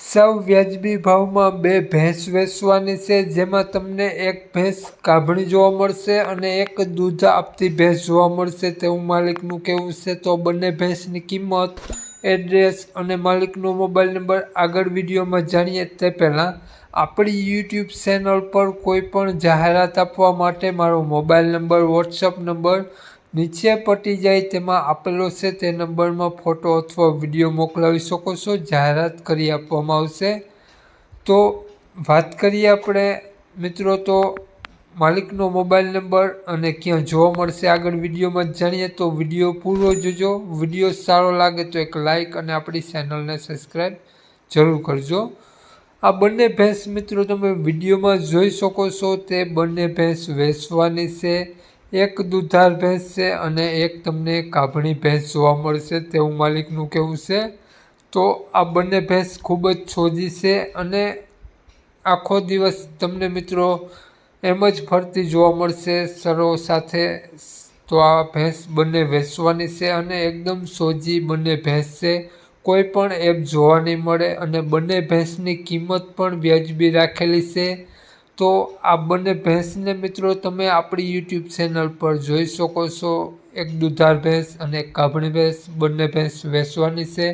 સાવ વ્યાજબી ભાવમાં બે ભેંસ વેચવાની છે, જેમાં તમને એક ભેંસ ગાભણી જોવા મળશે અને એક દૂધ આપતી ભેંસ જોવા મળશે તેવું માલિકનું કહેવું છે। તો બંને ભેંસની કિંમત, એડ્રેસ અને માલિકનો મોબાઈલ નંબર આગળ વિડીયોમાં જાણીએ તે પહેલાં આપણી યુટ્યુબ ચેનલ પર કોઈ પણ જાહેરાત આપવા માટે મારો મોબાઈલ નંબર, વોટ્સઅપ નંબર નીચે પટી જાય તેમાં આપેલો છે, તે નંબરમાં ફોટો અથવા વિડીયો મોકલાવી શકો છો, જાહેરાત કરી આપવામાં આવશે। તો વાત કરીએ આપણે મિત્રો, તો માલિકનો મોબાઈલ નંબર અને ક્યાં જોવા મળશે આગળ વિડીયોમાં જાણીએ। તો વિડીયો પૂરો જોજો। વિડીયો સારો લાગે તો એક લાઇક અને આપણી ચેનલને સબસ્ક્રાઈબ જરૂર કરજો। આ બંને ભેંસ મિત્રો તમે વિડીયોમાં જોઈ શકો છો, તે બંને ભેંસ વેચવાની છે। એક દૂધાર ભેંસ છે અને એક તમને ગાભણી ભેંસ જોવા મળશે તેવું માલિકનું કહેવું છે। તો આ બંને ભેંસ ખૂબ જ છોજી છે અને આખો દિવસ તમને મિત્રો એમ જ ફરતી જોવા મળશે સરો સાથે। તો આ ભેંસ બંને વેચવાની છે અને એકદમ સોજી બંને ભેંસ છે, કોઈ પણ એપ જોવા નહીં મળે અને બંને ભેંસની કિંમત પણ વ્યાજબી રાખેલી છે। તો આ બંને ભેંસને મિત્રો તમે આપણી યુટ્યુબ ચેનલ પર જોઈ શકો છો। એક દૂધાર ભેંસ અને એક ગાભણી ભેંસ, બંને ભેંસ વેચવાની છે।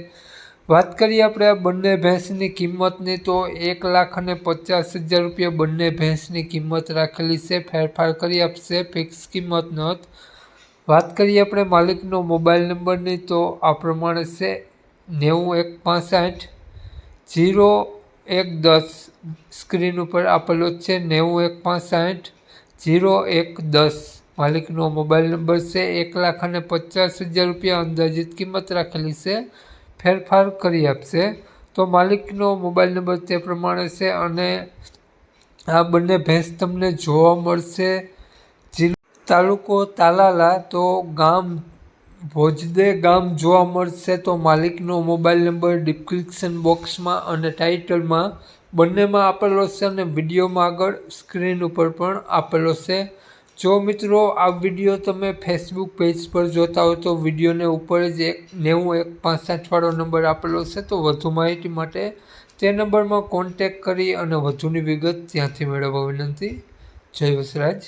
વાત કરીએ આપણે આ બંને ભેંસની કિંમતની, તો 1,50,000 રૂપિયા બંને ભેંસની કિંમત રાખેલી છે, ફેરફાર કરી આપશે, ફિક્સ કિંમત નથી। વાત કરીએ આપણે માલિકનો મોબાઈલ નંબરની, તો આ પ્રમાણે છે 9165 0110 સ્ક્રીન ઉપર આપેલો છે। 9165 0110 માલિકનો મોબાઈલ નંબર છે। 1,50,000 રૂપિયા અંદાજિત કિંમત રાખેલી છે, ફેરફાર કરી આપશે। તો માલિકનો મોબાઈલ નંબર તે પ્રમાણે છે અને આ બંને ભેંસ તમને જોવા મળશે તાલુકો તાલાલા, તો ગામ ભોજદે ગામ જોવા મળશે। તો માલિકનો મોબાઈલ નંબર ડિસ્ક્રિપ્શન બોક્સમાં અને ટાઇટલમાં બંનેમાં આપેલો છે અને વિડીયોમાં આગળ સ્ક્રીન ઉપર પણ આપેલો છે। જો મિત્રો આ વિડીયો તમે ફેસબુક પેજ પર જોતા હો તો વિડીયોને ઉપર જ 9165 વાળો નંબર આપેલો છે। તો વધુ માહિતી માટે તે નંબરમાં કોન્ટેક કરી અને વધુની વિગત ત્યાંથી મેળવવા વિનંતી। જય વસરાજ।